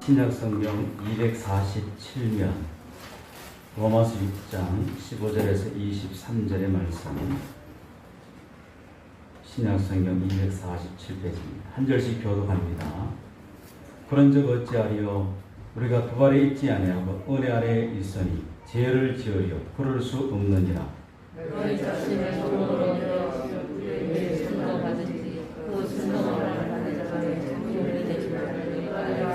신약성경 247면 로마서 6장 15절에서 23절의 말씀, 신약성경 247페이지입니다. 한 절씩 교독합니다. 그런즉 어찌하리요? 우리가 두 발에 있지 아니하고 은혜 아래에 있으니 죄를 지으려 그럴 수 없느니라. 너희 자신을 종으로 왜 순종하든지 그 순종을 하는 자간에 종이 되지 말을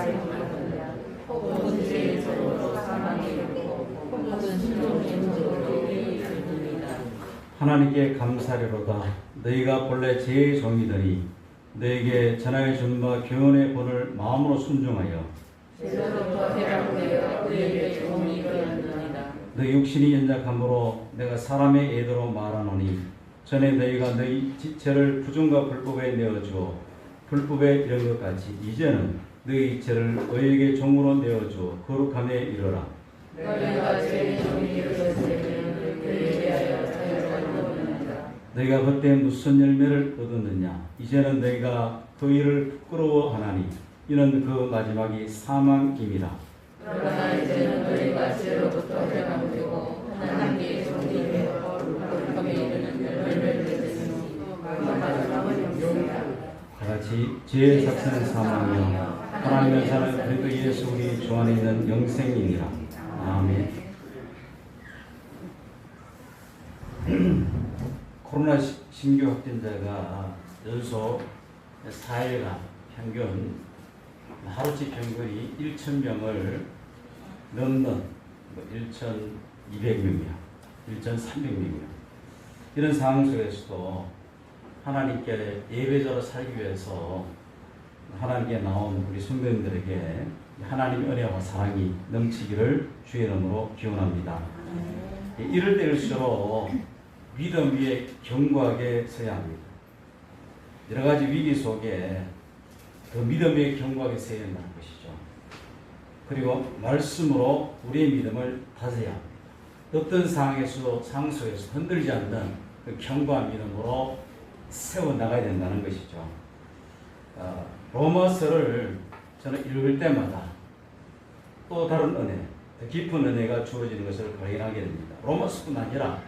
생각하느냐. 혹은 죄의 종으로 사망에 이르고 혹은 순종의 종으로 의에 이르느니라. 하나님께 감사리로다. 너희가 본래 죄의 종이더니 너에게 전하여 준 바 교훈의 본을 마음으로 순종하여 죄로부터 해방되어 의의 종이 되었느니라. 너희 육신이 연약함으로 내가 사람의 예도로 말하노니 전에 너희가 너희 지체를 부정과 불법에 내어주어 불법에 이른 것 같이 이제는 너희 지체를 의에게 종으로 내어주어 거룩함에 이르라. 너희가 죄의 종이 되었으면 그에 대하여 자유를 얻느니라. 너희가 그때 무슨 열매를 얻었느냐? 이제는 너희가 그 일을 부끄러워하나니 이는 그 마지막이 사망임이라. 그러나 이제는 너희가 죄로부터 해방되고 하나님께 종이 되어 거룩함에 이르는 열매를 맺으니 그 마지막은 영생이라. 다같이 죄의 삭스는 사망이요 하나님의 사는 그리스도 예수 우리 주 안에 있는 영생이니라. 아멘. 코로나 신규 확진자가 연속 4일간 평균 하루치 평균이 1,000명을 넘는 1,200명이야, 1,300명이야. 이런 상황 속에서도 하나님께 예배자로 살기 위해서 하나님께 나온 우리 성도님들에게 하나님의 은혜와 사랑이 넘치기를 주의 이름으로 기원합니다. 이럴 때일수록 믿음 위에 견고하게 서야 합니다. 여러 가지 위기 속에 그 믿음 위에 견고하게 서야 한다는 것이죠. 그리고 말씀으로 우리의 믿음을 다져야 합니다. 어떤 상황 속에서 흔들리지 않는 그 견고한 믿음으로 세워나가야 된다는 것이죠. 로마서를 저는 읽을 때마다 또 다른 은혜, 더 깊은 은혜가 주어지는 것을 발견하게 됩니다. 로마서뿐 아니라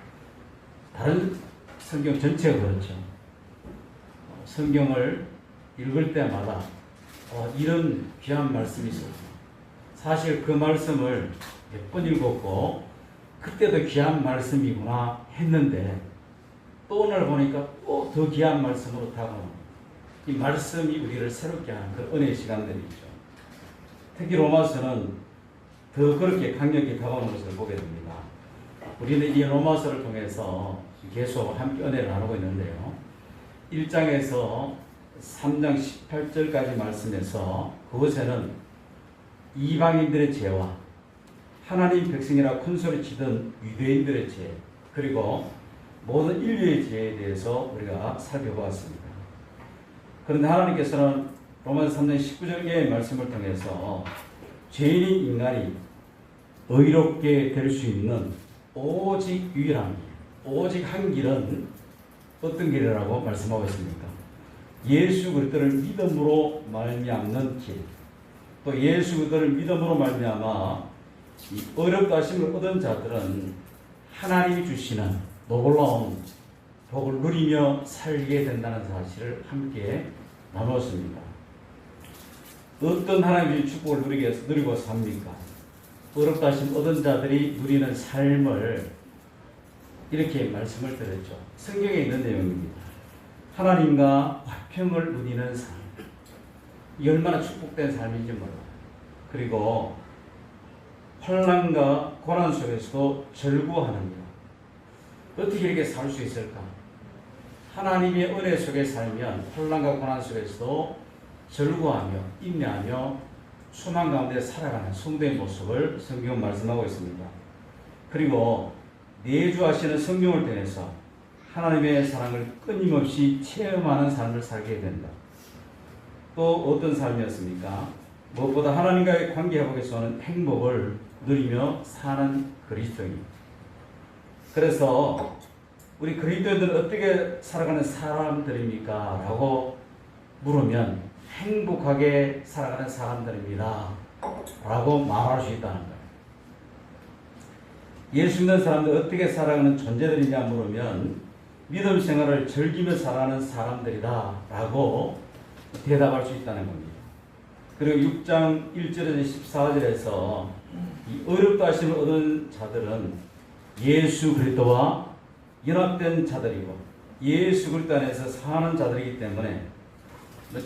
다른 성경 전체가 그렇죠. 성경을 읽을 때마다 이런 귀한 말씀이 있었구나. 사실 그 말씀을 몇 번 읽었고 그때도 귀한 말씀이구나 했는데 또 오늘 보니까 또 더 귀한 말씀으로 다가오는 이 말씀이 우리를 새롭게 하는 그 은혜의 시간들이 있죠. 특히 로마서는 더 그렇게 강력히 다가오는 것을 보게 됩니다. 우리는 이 로마서를 통해서 계속 함께 은혜를 나누고 있는데요. 1장에서 3장 18절까지 말씀에서 그곳에는 이방인들의 죄와 하나님 백성이라 큰소리치던 유대인들의 죄, 그리고 모든 인류의 죄에 대해서 우리가 살펴보았습니다. 그런데 하나님께서는 로마서 3장 19절의 말씀을 통해서 죄인인 인간이 의롭게 될 수 있는 오직 유일한 길, 오직 한 길은 어떤 길이라고 말씀하고 있습니까? 예수 그리스도를 믿음으로 말미암는 길, 또 예수 그리스도를 믿음으로 말미암아 이 어렵다 하심을 얻은 자들은 하나님이 주시는 놀라운 복을 누리며 살게 된다는 사실을 함께 나누었습니다. 어떤 하나님의 축복을 누리고 삽니까? 어렵다 하심 얻은 자들이 누리는 삶을 이렇게 말씀을 드렸죠. 성경에 있는 내용입니다. 하나님과 화평을 누리는 삶. 이 얼마나 축복된 삶인지 몰라요. 그리고 환난과 고난 속에서도 절구하는 것. 어떻게 이렇게 살 수 있을까? 하나님의 은혜 속에 살면 환난과 고난 속에서도 절구하며 인내하며 소망 가운데 살아가는 성도의 모습을 성경은 말씀하고 있습니다. 그리고 내주하시는 성경을 통해서 하나님의 사랑을 끊임없이 체험하는 삶을 살게 된다. 또 어떤 삶이었습니까? 무엇보다 하나님과의 관계 회복에서는 행복을 누리며 사는 그리스도인. 그래서 우리 그리스도인들은 어떻게 살아가는 사람들입니까? 라고 물으면 행복하게 살아가는 사람들입니다. 라고 말할 수 있다는 거예요. 예수 믿는 사람들 어떻게 살아가는 존재들이냐 물으면 믿음 생활을 즐기며 살아가는 사람들이다 라고 대답할 수 있다는 겁니다. 그리고 6장 1절에서 14절에서 이 어렵다 하심을 얻은 자들은 예수 그리스도와 연합된 자들이고 예수 그리스도 안에서 사는 자들이기 때문에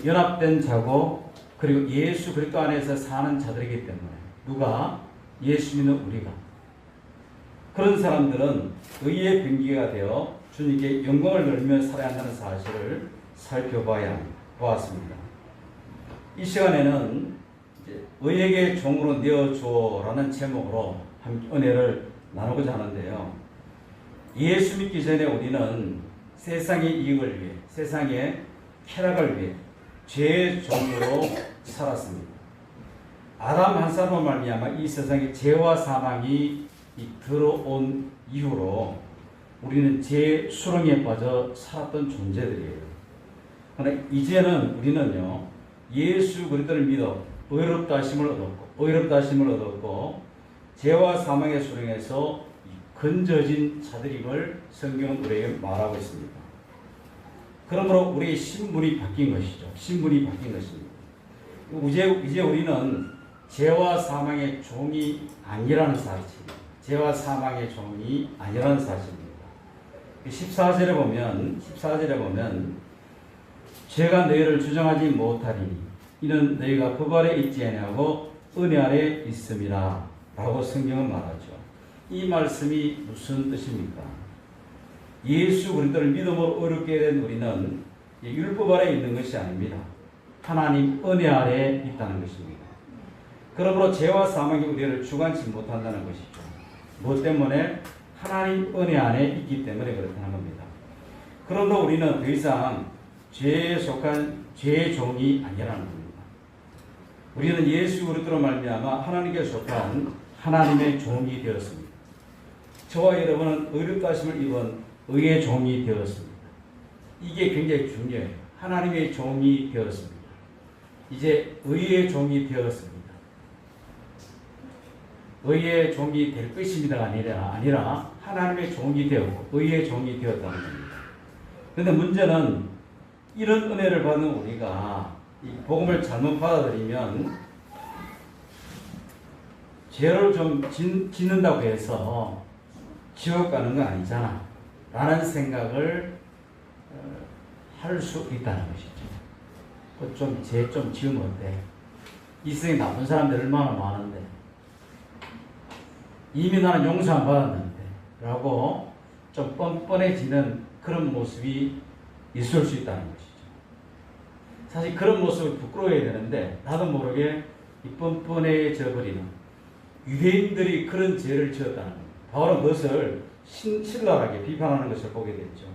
연합된 자고 그리고 예수 그리스도 안에서 사는 자들이기 때문에 누가? 예수 믿는 우리가. 그런 사람들은 의의 병기가 되어 주님께 영광을 돌리며 살아야 한다는 사실을 살펴보았습니다. 이 시간에는 의에게 종으로 내어주어라는 제목으로 함께 은혜를 나누고자 하는데요. 예수 믿기 전에 우리는 세상의 이익을 위해, 세상의 쾌락을 위해 죄의 종으로 살았습니다. 아담 한 사람으로 말미암아 이 세상에 죄와 사망이 들어온 이후로 우리는 죄의 수렁에 빠져 살았던 존재들이에요. 그러나 이제는 우리는요, 예수 그리스도를 믿어 의롭다 하심을 얻었고 죄와 사망의 수렁에서 건져진 자들임을 성경은 우리에게 말하고 있습니다. 그러므로 우리의 신분이 바뀐 것이죠. 신분이 바뀐 것입니다. 이제 우리는 죄와 사망의 종이 아니라는 사실입니다. 죄와 사망의 종이 아니라는 사실입니다. 14절에 보면 죄가 너희를 주장하지 못하리니 이는 너희가 법 아래 있지 아니하고 은혜 아래 있음이라 라고 성경은 말하죠. 이 말씀이 무슨 뜻입니까? 예수 그리스도를 믿음으로 어렵게 된 우리는 율법 아래 있는 것이 아닙니다. 하나님 은혜 아래 있다는 것입니다. 그러므로 죄와 사망이 우리를 주관치 못한다는 것이죠. 무엇 때문에? 하나님 은혜 안에 있기 때문에 그렇다는 겁니다. 그러므로 우리는 더 이상 죄에 속한 죄의 종이 아니라는 겁니다. 우리는 예수 그리스도로 말미암아 하나님께 속한 하나님의 종이 되었습니다. 저와 여러분은 의롭다 하심을 입은 의의 종이 되었습니다. 이게 굉장히 중요해요. 하나님의 종이 되었습니다. 이제 의의 종이 되었습니다. 의의 종이 될 것입니다가 아니라 하나님의 종이 되었고 의의 종이 되었다는 겁니다. 그런데 문제는 이런 은혜를 받는 우리가 이 복음을 잘못 받아들이면 죄를 좀 짓는다고 해서 지옥 가는 건 아니잖아 라는 생각을 할 수 있다는 것이죠. 죄 좀 지으면 어때? 이 세상에 나쁜 사람들 얼마나 많은데 이미 나는 용서 안 받았는데 라고 좀 뻔뻔해지는 그런 모습이 있을 수 있다는 것이죠. 사실 그런 모습을 부끄러워해야 되는데 나도 모르게 뻔뻔해져 버리는 유대인들이 그런 죄를 지었다는 겁니다. 바로 그것을 신랄하게 비판하는 것을 보게 됐죠.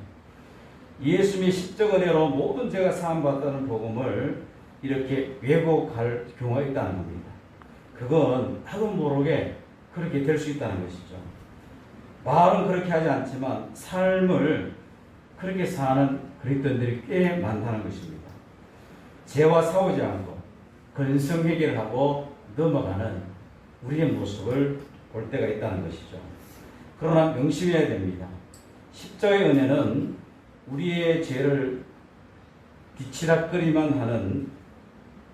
예수님의 십자가 은혜로 모든 죄가 사함받았다는 복음을 이렇게 왜곡할 경우가 있다는 겁니다. 그건 나도 모르게 그렇게 될 수 있다는 것이죠. 말은 그렇게 하지 않지만 삶을 그렇게 사는 그리스도인들이 꽤 많다는 것입니다. 죄와 싸우지 않고 근성 해결을 하고 넘어가는 우리의 모습을 볼 때가 있다는 것이죠. 그러나 명심해야 됩니다. 십자가의 은혜는 우리의 죄를 뒤치락거리만 하는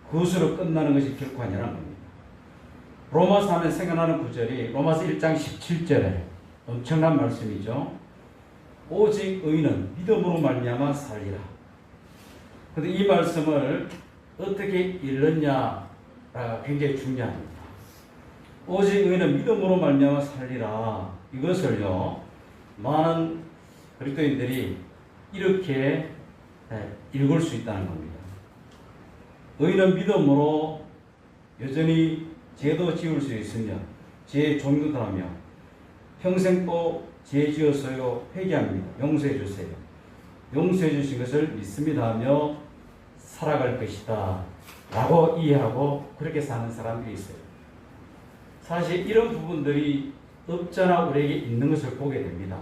그것으로 끝나는 것이 결코 아니라는 겁니다. 로마서 하면 생각나는 구절이 로마서 1장 17절에 엄청난 말씀이죠. 오직 의인은 믿음으로 말미암아 살리라. 그런데 이 말씀을 어떻게 읽느냐가 굉장히 중요합니다. 오직 의인은 믿음으로 말미암아 살리라. 이것을요 많은 그리스도인들이 이렇게 읽을 수 있다는 겁니다. 의인은 믿음으로 여전히 죄도 지을 수 있으며 죄의 종류도 하며 평생 또 죄 지어서요 회개합니다. 용서해 주세요. 용서해 주신 것을 믿습니다 하며 살아갈 것이다 라고 이해하고 그렇게 사는 사람들이 있어요. 사실 이런 부분들이 없잖아 우리에게 있는 것을 보게 됩니다.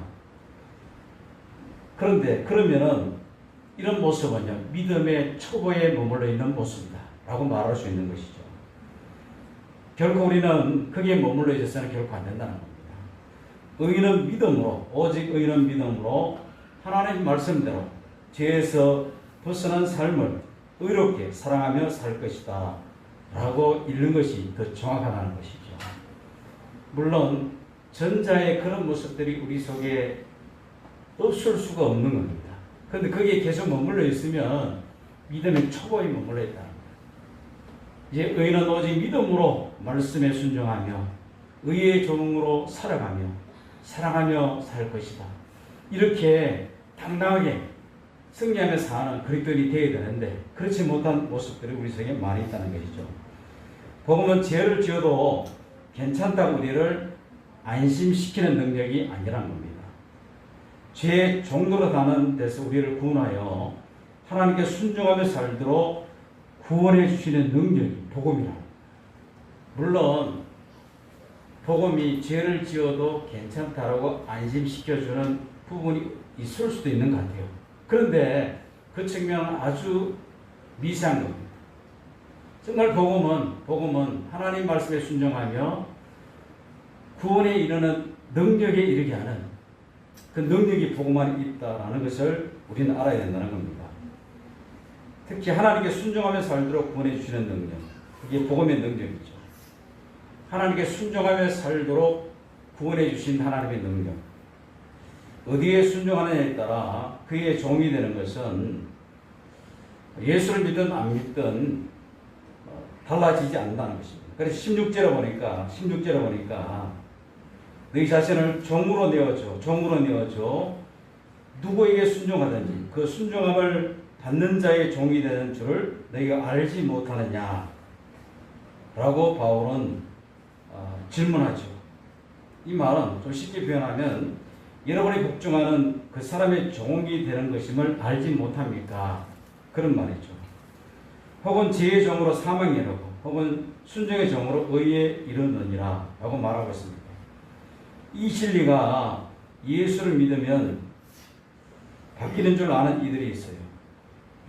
그런데 그러면은 이런 모습은요 믿음의 초보에 머물러 있는 모습이다 라고 말할 수 있는 것이죠. 결코 우리는 거기에 머물러 있어서는 결코 안 된다는 겁니다. 의인은 믿음으로, 오직 의인은 믿음으로 하나님 말씀대로 죄에서 벗어난 삶을 의롭게 사랑하며 살 것이다 라고 읽는 것이 더 정확하다는 것이죠. 물론 전자의 그런 모습들이 우리 속에 없을 수가 없는 겁니다. 그런데 거기에 계속 머물러 있으면 믿음의 초보에 머물러 있다는 거예요. 이제 의인은 오직 믿음으로 말씀에 순종하며 의의 종으로 살아가며 사랑하며 살 것이다. 이렇게 당당하게 승리하며 사는 그리스도인이 되어야 되는데 그렇지 못한 모습들이 우리 속에 많이 있다는 것이죠. 복음은 죄를 지어도 괜찮다고 우리를 안심시키는 능력이 아니라는 겁니다. 죄의 종로로 가는 데서 우리를 구원하여 하나님께 순종하며 살도록 구원해 주시는 능력이 복음이라. 물론 복음이 죄를 지어도 괜찮다라고 안심시켜주는 부분이 있을 수도 있는 것 같아요. 그런데 그 측면은 아주 미세한 겁니다. 정말 복음은 하나님 말씀에 순종하며 구원에 이르는 능력에 이르게 하는 그 능력이 복음 안에 있다라는 것을 우리는 알아야 된다는 겁니다. 특히 하나님께 순종하며 살도록 구원해 주시는 능력, 그게 복음의 능력이죠. 하나님께 순종하며 살도록 구원해 주신 하나님의 능력. 어디에 순종하느냐에 따라 그의 종이 되는 것은 예수를 믿든 안 믿든 달라지지 않는다는 것입니다. 그래서 16절에 보니까 너희 자신을 종으로 내어줘 누구에게 순종하든지 그 순종함을 받는 자의 종이 되는 줄을 너희가 알지 못하느냐 라고 바울은 질문하죠. 이 말은 좀 쉽게 표현하면 여러분이 복종하는 그 사람의 종이 되는 것임을 알지 못합니까? 그런 말이죠. 혹은 죄의 종으로 사망에 이르고 혹은 순종의 종으로 의에 이르느니라 라고 말하고 있습니다. 이 진리가 예수를 믿으면 바뀌는 줄 아는 이들이 있어요.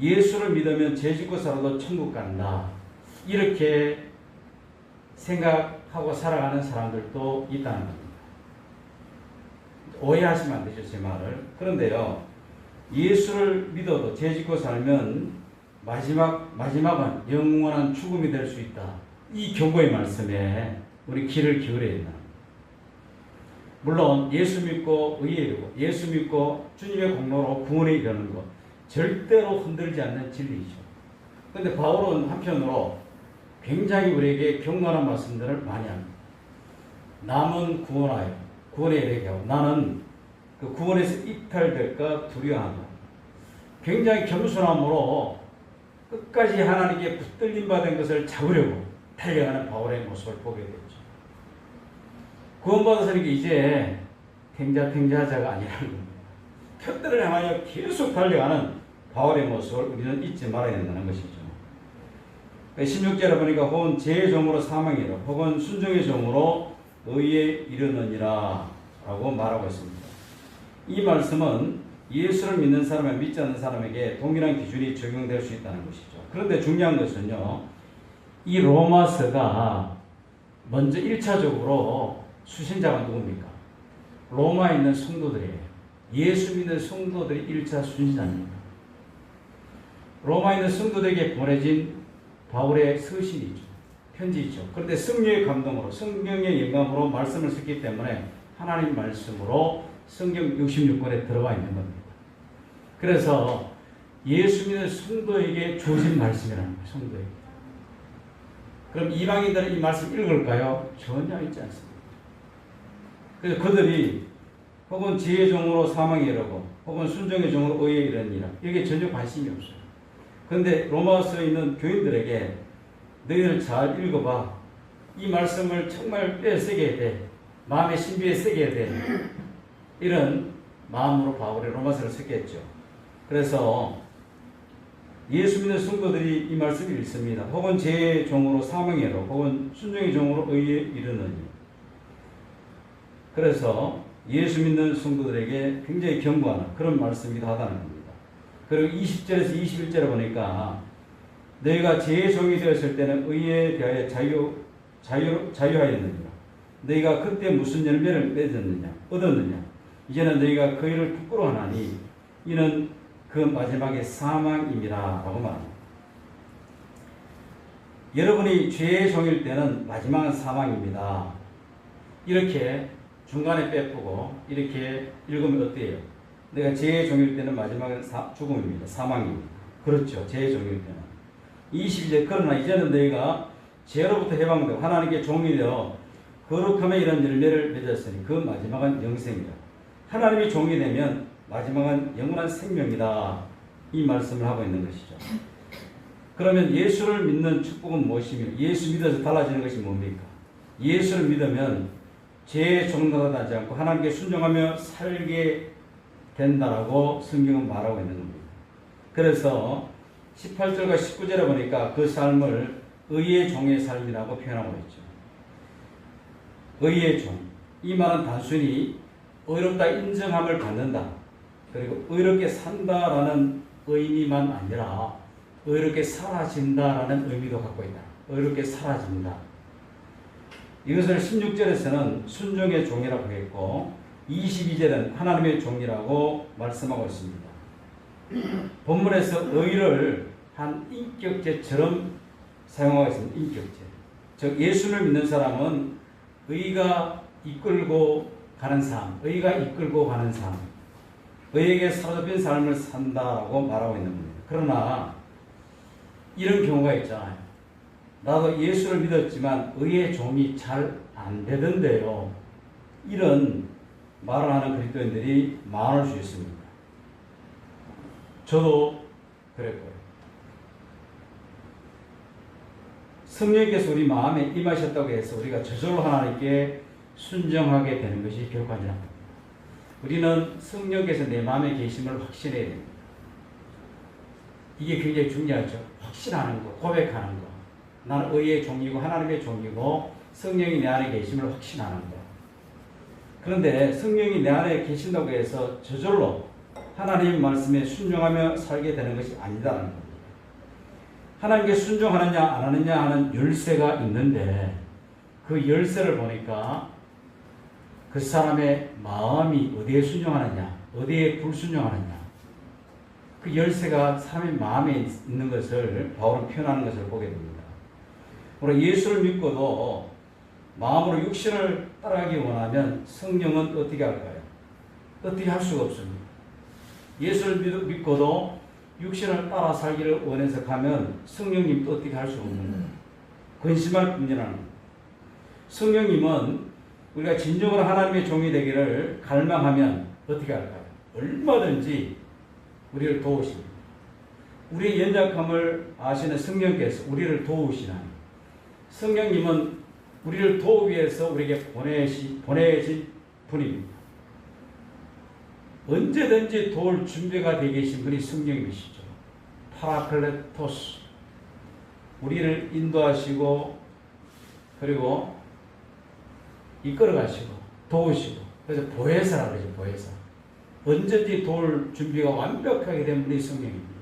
예수를 믿으면 죄 짓고 살아도 천국 간다. 이렇게 생각하고 살아가는 사람들도 있다는 겁니다. 오해하시면 안 되죠, 제 말을. 그런데요, 예수를 믿어도 죄 짓고 살면 마지막은 영원한 죽음이 될 수 있다. 이 경고의 말씀에 우리 귀를 기울여야 된다. 물론 예수 믿고 의에 이르고 예수 믿고 주님의 공로로 구원에 이르는 것 절대로 흔들지 않는 진리이죠. 그런데 바울은 한편으로 굉장히 우리에게 경건한 말씀들을 많이 합니다. 남은 구원에 이르게 하고 나는 그 구원에서 이탈될까 두려워한다. 굉장히 겸손함으로 끝까지 하나님께 붙들림 받은 것을 잡으려고 달려가는 바울의 모습을 보게 되죠. 구원받아서 이제 탱자하자가 아니라는 겁니다. 표대를 향하여 계속 달려가는 바울의 모습을 우리는 잊지 말아야 된다는 것이죠. 16절에 보니까 혹은 죄의 종으로 사망이라 혹은 순종의 종으로 의에 이르느니라 라고 말하고 있습니다. 이 말씀은 예수를 믿는 사람과 믿지 않는 사람에게 동일한 기준이 적용될 수 있다는 것이죠. 그런데 중요한 것은요, 이 로마서가 먼저 1차적으로 수신자가 누굽니까? 로마에 있는 성도들이에요. 예수 믿는 성도들이 1차 수신자입니다. 로마에 있는 성도들에게 보내진 바울의 서신이죠. 편지이죠. 그런데 성령의 감동으로 성경의 영감으로 말씀을 썼기 때문에 하나님 말씀으로 성경 66권에 들어가 있는 겁니다. 그래서 예수 믿는 성도에게 주어진 말씀이라는 거예요. 성도에게. 그럼 이방인들은 이 말씀 읽을까요? 전혀 읽지 않습니다. 그래서 그들이 혹은 죄의 종으로 사망에 이르고 혹은 순종의 종으로 의에 이르니라 이게 전혀 관심이 없어요. 그런데 로마서에 있는 교인들에게 너희들 잘 읽어봐. 이 말씀을 정말 뼈에 새겨야 돼. 마음의 신비에 새겨야 돼. 이런 마음으로 바울이 로마서를 썼겠죠. 그래서 예수 믿는 성도들이 이 말씀을 읽습니다. 혹은 죄의 종으로 사망에 이르고 혹은 순종의 종으로 의에 이르느니. 그래서 예수 믿는 성도들에게 굉장히 경고하는 그런 말씀이기도 하다는 겁니다. 그리고 20절에서 21절에 보니까 너희가 죄의 종이 되었을 때는 의에 대하여 자유하였느니라. 너희가 그때 무슨 열매를 얻었느냐. 이제는 너희가 그 일을 부끄러워하나니 이는 그 마지막에 사망임이라 라고 말합니다. 여러분이 죄의 종일 때는 마지막은 사망입니다. 이렇게 중간에 빼쁘고 이렇게 읽으면 어때요? 내가 죄의 종일 때는 마지막은 죽음입니다. 사망입니다. 그렇죠. 죄의 종일 때는. 22절 그러나 이제는 너희가 죄로부터 해방되고 하나님께 종이 되어 거룩함에 이런 열매를 맺었으니 그 마지막은 영생이다. 하나님이 종이 되면 마지막은 영원한 생명이다. 이 말씀을 하고 있는 것이죠. 그러면 예수를 믿는 축복은 무엇이며 예수 믿어서 달라지는 것이 뭡니까? 예수를 믿으면 죄의 종로가 되지 않고 하나님께 순종하며 살게 된다라고 성경은 말하고 있는 겁니다. 그래서 18절과 19절에 보니까 그 삶을 의의 종의 삶이라고 표현하고 있죠. 의의 종. 이 말은 단순히 의롭다 인정함을 받는다. 그리고 의롭게 산다라는 의미만 아니라 의롭게 사라진다라는 의미도 갖고 있다. 의롭게 사라진다. 이것을 16절에서는 순종의 종이라고 했고 22절은 하나님의 종이라고 말씀하고 있습니다. 본문에서 의를 한 인격제처럼 사용하고 있습니다. 인격제. 즉 예수를 믿는 사람은 의가 이끌고 가는 삶, 의가 이끌고 가는 삶, 의에게 사로잡힌 삶을 산다라고 말하고 있는 겁니다. 그러나 이런 경우가 있잖아요. 나도 예수를 믿었지만 의의 종이 잘 안 되던데요. 이런 말을 하는 그리스도인들이 많을 수 있습니다. 저도 그랬고요. 성령께서 우리 마음에 임하셨다고 해서 우리가 저절로 하나님께 순종하게 되는 것이 결코 아니라 우리는 성령께서 내 마음에 계심을 확신해야 됩니다. 이게 굉장히 중요하죠. 확신하는 거, 고백하는 거. 나는 의의 종이고 하나님의 종이고 성령이 내 안에 계심을 확신하는 거. 그런데 성령이 내 안에 계신다고 해서 저절로 하나님의 말씀에 순종하며 살게 되는 것이 아니다라는 겁니다. 하나님께 순종하느냐 안 하느냐 하는 열쇠가 있는데 그 열쇠를 보니까 그 사람의 마음이 어디에 순종하느냐, 어디에 불순종하느냐, 그 열쇠가 사람의 마음에 있는 것을 바울은 표현하는 것을 보게 됩니다. 우리 예수를 믿고도 마음으로 육신을 따라가기 원하면 성령은 어떻게 할까요? 어떻게 할 수가 없습니다. 예수를 믿고도 육신을 따라 살기를 원해서 가면 성령님도 어떻게 할 수 없는 거예요. 근심할 뿐이라는 거예요. 성령님은 우리가 진정으로 하나님의 종이 되기를 갈망하면 어떻게 할까요? 얼마든지 우리를 도우십니다. 우리의 연약함을 아시는 성령께서 우리를 도우시나니 성령님은 우리를 도우기 위해서 우리에게 보내신 분입니다. 언제든지 도울 준비가 되어 계신 분이 성령이시죠. 파라클레토스. 우리를 인도하시고 그리고 이끌어가시고 도우시고 그래서 보혜사라고 그러죠. 보혜사. 언제든지 도울 준비가 완벽하게 된 분이 성령입니다.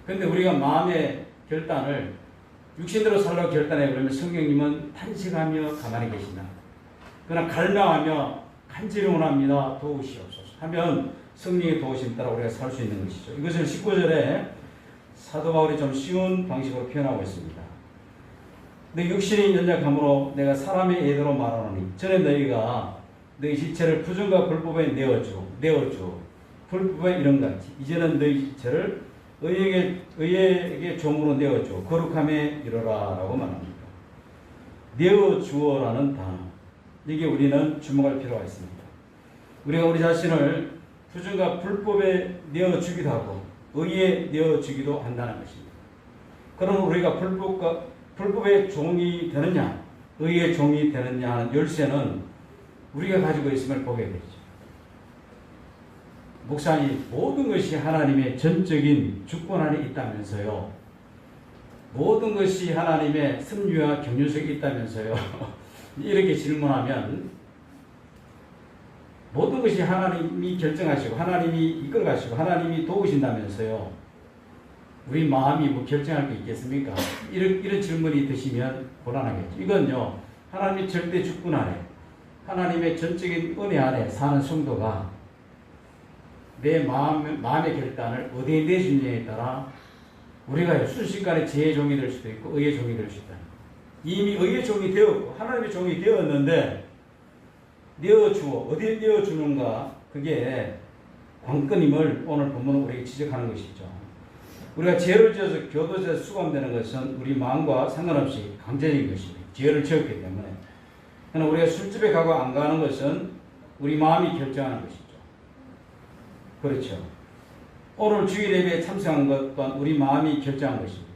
그런데 우리가 마음의 결단을 육신대로 살라고 결단해버리면 성령님은 탄식하며 가만히 계신다. 그러나 갈망하며 간절히 원합니다. 도우시옵소서 하면 성령의 도우심 따라 우리가 살 수 있는 것이죠. 이것을 19절에 사도 바울이 좀 쉬운 방식으로 표현하고 있습니다. 내 육신이 연약함으로 내가 사람의 예대로 말하노니 전에 너희가 너희 지체를 부정과 불법에 내어주 불법에 이름같이 이제는 너희 지체를 의에게 종으로 내어주어 거룩함에 이르라 라고 말합니다. 내어주어라는 단어, 이게 우리는 주목할 필요가 있습니다. 우리가 우리 자신을 부정과 불법에 내어주기도 하고 의에 내어주기도 한다는 것입니다. 그럼 우리가 불법의 종이 되느냐 의의 종이 되느냐 하는 열쇠는 우리가 가지고 있음을 보게 되죠. 목사님, 모든 것이 하나님의 전적인 주권 안에 있다면서요. 모든 것이 하나님의 섭리와 경륜 속에 있다면서요. 이렇게 질문하면 모든 것이 하나님이 결정하시고 하나님이 이끌어가시고 하나님이 도우신다면서요. 우리 마음이 뭐 결정할 게 있겠습니까? 이런 질문이 드시면 곤란하겠죠. 이건요, 하나님이 절대 주권 아래, 하나님의 전적인 은혜 아래 사는 성도가 내 마음의 결단을 어디에 내주느냐에 따라 우리가 순식간에 죄의 종이 될 수도 있고 의의 종이 될 수도 있다. 이미 의의 종이 되었고 하나님의 종이 되었는데 어디에 내어주는가, 그게 관건임을 오늘 본문은 우리에게 지적하는 것이죠. 우리가 죄를 지어서 교도소에서 수감되는 것은 우리 마음과 상관없이 강제적인 것입니다. 죄를 지었기 때문에. 그러나 우리가 술집에 가고 안 가는 것은 우리 마음이 결정하는 것이죠. 그렇죠. 오늘 주일 예배에 참석한 것 또한 우리 마음이 결정한 것입니다.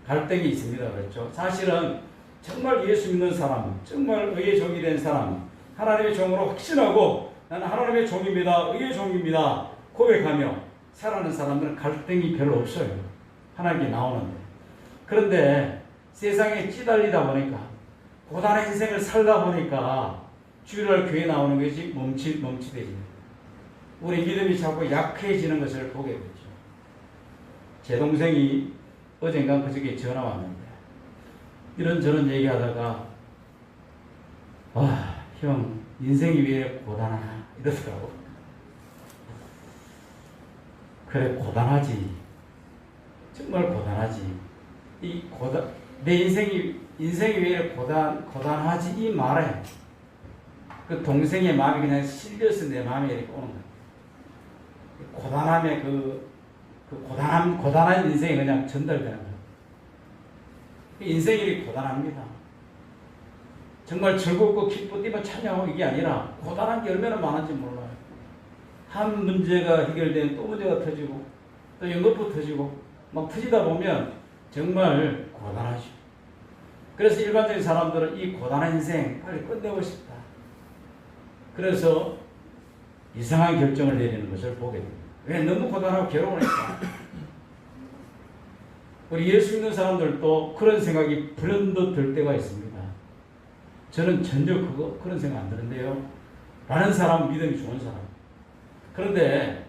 갈등이 있습니다. 그렇죠. 사실은 정말 예수 믿는 사람, 정말 의의 종이 된 사람, 하나님의 종으로 확신하고 나는 하나님의 종입니다, 의의 종입니다 고백하며 살아가는 사람들은 갈등이 별로 없어요. 하나님께 나오는데. 그런데 세상에 찌달리다 보니까, 고단한 인생을 살다 보니까 주일날 교회 나오는 것이 멈칫해집니다. 우리 믿음이 자꾸 약해지는 것을 보게 되죠. 제 동생이 어젠가 그저께 전화 왔는데 이런저런 얘기하다가 형 인생이 왜 고단하나 이러더라고. 그래, 고단하지. 정말 고단하지. 내 인생이 왜 고단하지 이 말에 그 동생의 마음이 그냥 실려서 내 마음에 이렇게 오는 거야. 고단함의 고단한 인생이 그냥 전달되는 거야. 인생이 고단합니다. 정말 즐겁고 기쁘디만 찬양하고 이게 아니라 고단한 게 얼마나 많은지 몰라요. 한 문제가 해결되면 또 문제가 터지고 또 연거푸 터지고 막 터지다 보면 정말 고단하죠. 그래서 일반적인 사람들은 이 고단한 인생 빨리 끝내고 싶다. 그래서 이상한 결정을 내리는 것을 보게 됩니다. 왜? 너무 고단하고 괴로우니까. 우리 예수 믿는 사람들도 그런 생각이 불현듯 들 때가 있습니다. 저는 전혀 그런 생각 안 드는데요. 라는 사람은 믿음이 좋은 사람. 그런데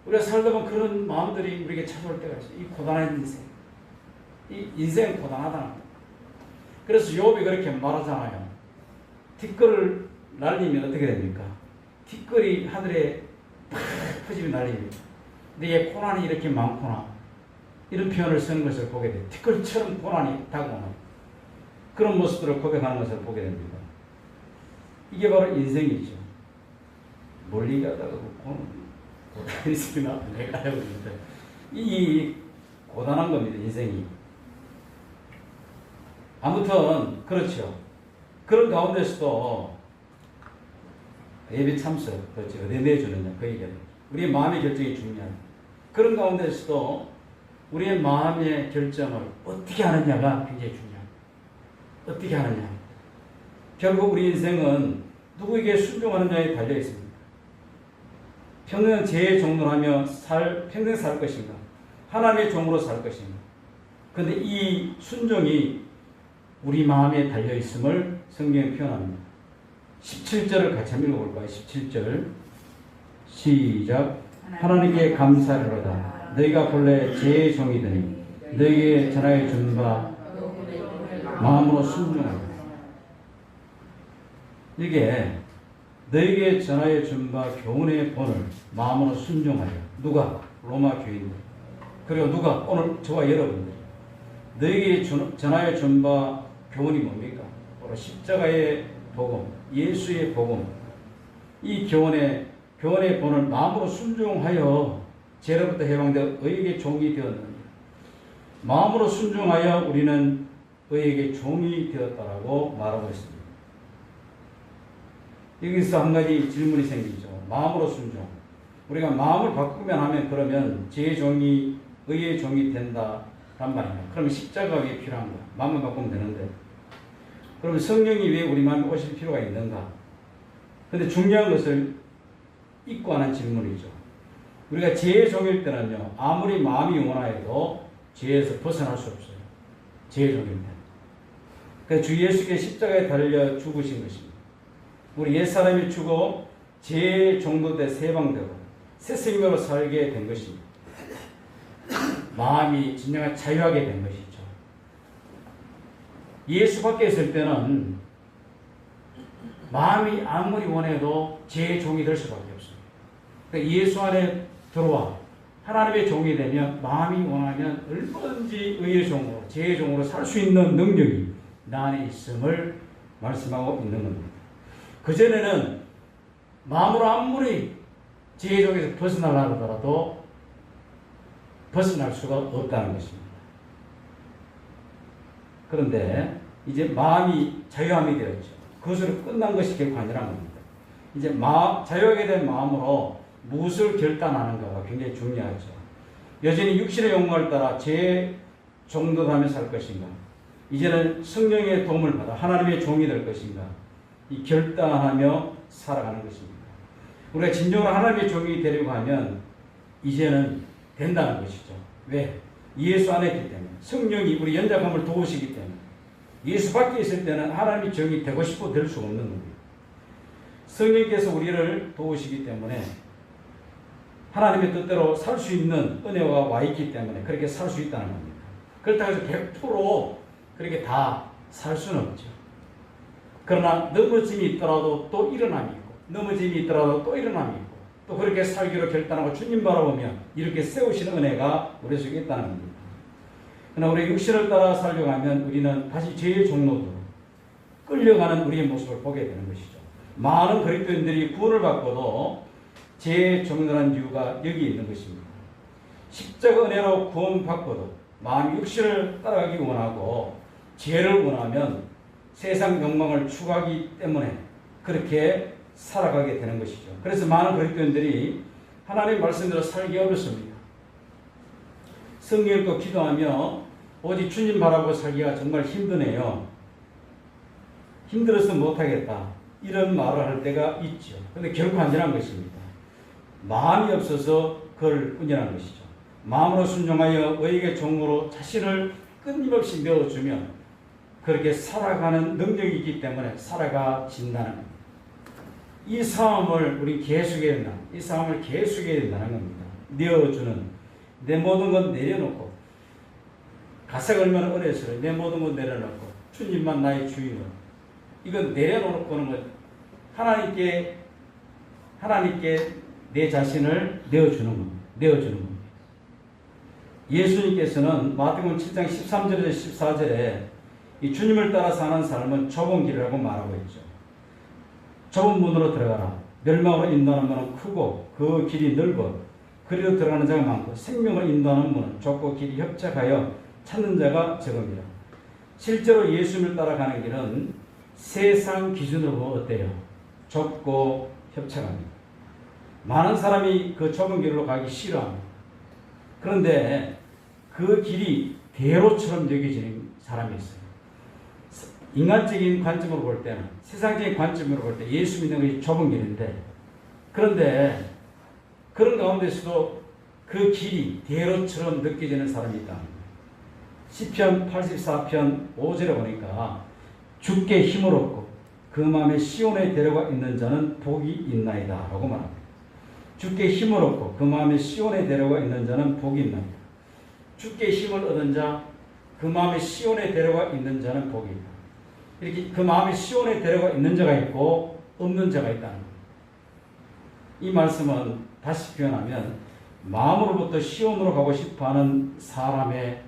우리가 살다 보면 그런 마음들이 우리에게 찾아올 때가 있어요. 이 고단한 인생. 이 인생 고단하다. 그래서 욥이 그렇게 말하잖아요. 티끌을 날리면 어떻게 됩니까? 티끌이 하늘에 팍 퍼지면 날립니다. 근데 얘 고난이 이렇게 많구나. 이런 표현을 쓰는 것을 보게 돼요. 티끌처럼 고난이 다가오는 그런 모습들을 고백하는 것을 보게 됩니다. 이게 바로 인생이죠. 멀리 가다가 고단한 있으나 내가 알고 있는데 이 고단한 겁니다. 인생이. 아무튼 그렇죠. 그런 가운데서도 예배 참석, 그렇죠. 어디에 내주느냐 그 얘기는 우리의 마음의 결정이 중요한. 그런 가운데서도 우리의 마음의 결정을 어떻게 하느냐가 굉장히 중요합니다. 어떻게 하느냐. 결국 우리 인생은 누구에게 순종하느냐에 달려 있습니다. 평생 죄의 종로를 하며 평생 살 것인가, 하나님의 종으로 살 것인가. 그런데 이 순종이 우리 마음에 달려 있음을 성경에 표현합니다. 17절을 같이 한번 읽어볼까요? 17절 시작. 하나님께 감사하리로다. 너희가 본래 죄의 종이더니 너희에게 전하여 준 바 마음으로 순종하라. 이게 너희에게 전하여 준 바 교훈의 본을 마음으로 순종하여. 누가? 로마 교인들. 그리고 누가? 오늘 저와 여러분들. 너희에게 전하여 준 바 교훈이 뭡니까? 바로 십자가의 복음, 예수의 복음. 이 교훈의 본을 마음으로 순종하여 죄로부터 해방되어 의에게 종이 되었는데, 마음으로 순종하여 우리는 의에게 종이 되었다라고 말하고 있습니다. 여기서 한 가지 질문이 생기죠. 마음으로 순종. 우리가 마음을 바꾸면 하면 그러면 제 종이 의의 종이 된다란 말입니다. 그러면 십자가 왜 필요한 거야? 마음을 바꾸면 되는데. 그러면 성령이 왜 우리 마음에 오실 필요가 있는가? 근데 중요한 것을 잊고 하는 질문이죠. 우리가 죄의 종일 때는요, 아무리 마음이 원하여도 죄에서 벗어날 수 없어요. 죄의 종일 때. 그래서 주 예수께 십자가에 달려 죽으신 것입니다. 우리 옛사람이 죽어 죄의 종도 돼 세방되고 새 생명으로 살게 된 것입니다. 마음이 진정한 자유하게 된 것이죠. 예수 밖에 있을 때는 마음이 아무리 원해도 제 종이 될 수밖에 없습니다. 그러니까 예수 안에 들어와 하나님의 종이 되면 마음이 원하면 얼마든지 의의 종으로, 제 종으로 살 수 있는 능력이 나 안에 있음을 말씀하고 있는 겁니다. 그전에는 마음으로 아무리 제 종에서 벗어나려고 하더라도 벗어날 수가 없다는 것입니다. 그런데 이제 마음이 자유함이 되었죠. 그것으로 끝난 것이 결코 아니라는 겁니다. 이제 자유하게 된 마음으로 무엇을 결단하는가가 굉장히 중요하죠. 여전히 육신의 욕망을 따라 제 종노릇하며 살 것인가, 이제는 성령의 도움을 받아 하나님의 종이 될 것인가, 이 결단하며 살아가는 것입니다. 우리가 진정으로 하나님의 종이 되려고 하면 이제는 된다는 것이죠. 왜? 예수 안에 있기 때문에. 성령이 우리 연약함을 도우시기 때문에. 예수 밖에 있을 때는 하나님의 종이 되고 싶어 될 수 없는 겁니다. 성령께서 우리를 도우시기 때문에 하나님의 뜻대로 살 수 있는 은혜가 와 있기 때문에 그렇게 살 수 있다는 겁니다. 그렇다고 해서 100% 그렇게 다 살 수는 없죠. 그러나 넘어짐이 있더라도 또 일어남이 있고, 넘어짐이 있더라도 또 일어남이 있고, 또 그렇게 살기로 결단하고 주님 바라보며 이렇게 세우시는 은혜가 우리 속에 있다는 겁니다. 그러나 우리 육신을 따라 살려고 하면 우리는 다시 죄의 종로로 끌려가는 우리의 모습을 보게 되는 것이죠. 많은 그리스도인들이 구원을 받고도 죄의 종로라는 이유가 여기 있는 것입니다. 십자가 은혜로 구원받고도 마음이 육신을 따라가기 원하고 죄를 원하면 세상 욕망을 추구하기 때문에 그렇게 살아가게 되는 것이죠. 그래서 많은 그리스도인들이 하나님의 말씀대로 살기 어렵습니다. 성경 읽고 기도하며 오직 주님 바라보고 살기가 정말 힘드네요. 힘들어서 못하겠다, 이런 말을 할 때가 있죠. 그런데 결코 아니란 것입니다. 마음이 없어서 그걸 운전하는 것이죠. 마음으로 순종하여 의의 종으로 자신을 끊임없이 내어주면 그렇게 살아가는 능력이 있기 때문에 살아가진다는 겁니다. 이 싸움을 우리 계속해야 된다. 이 싸움을 계속해야 된다는 겁니다. 내어주는, 내 모든 건 내려놓고, 가사가 얼마나 어려서요. 내 모든 건 내려놓고 주님만 나의 주인은, 이건 내려놓고는 것, 하나님께 내 자신을 내어주는 겁니다. 내어주는 겁니다. 예수님께서는 마태복음 7장 13절에서 14절에 이 주님을 따라 사는 삶은 좁은 길이라고 말하고 있죠. 좁은 문으로 들어가라. 멸망으로 인도하는 문은 크고 그 길이 넓어 그리로 들어가는 자가 많고 생명을 인도하는 문은 좁고 길이 협착하여 찾는 자가 적음이라. 실제로 예수님을 따라가는 길은 세상 기준으로 보면 어때요? 좁고 협착합니다. 많은 사람이 그 좁은 길로 가기 싫어합니다. 그런데 그 길이 대로처럼 여겨지는 사람이 있어요. 인간적인 관점으로 볼 때는, 세상적인 관점으로 볼 때 예수 믿는 것이 좁은 길인데, 그런데 그런 가운데서도 그 길이 대로처럼 느껴지는 사람이 있다. 시편 84편 5절에 보니까 주께 힘을 얻고 그 마음에 시온에 데려가 있는 자는 복이 있나이다 라고 말합니다. 주께 힘을 얻고 그 마음에 시온에 데려가 있는 자는 복이 있나이다. 주께 힘을 얻은 자, 그 마음에 시온에 데려가 있는 자는 복이 있다. 이렇게 그 마음에 시온에 데려가 있는 자가 있고 없는 자가 있다는 겁니다. 이 말씀은 다시 표현하면 마음으로부터 시온으로 가고 싶어하는 사람의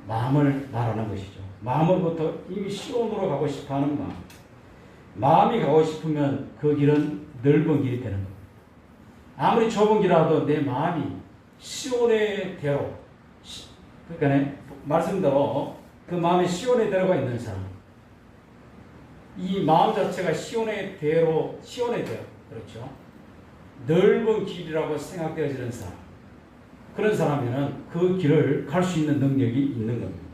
마음을 말하는 것이죠. 마음으로부터 이미 시온으로 가고 싶어하는 마음. 마음이 가고 싶으면 그 길은 넓은 길이 되는 겁니다. 아무리 좁은 길이라도 내 마음이 시온의 대로, 그러니까 말씀대로 그 마음이 시온에 데려가 있는 사람, 이 마음 자체가 시온의 대로, 그렇죠? 넓은 길이라고 생각되어지는 사람, 그런 사람에는 그 길을 갈 수 있는 능력이 있는 겁니다.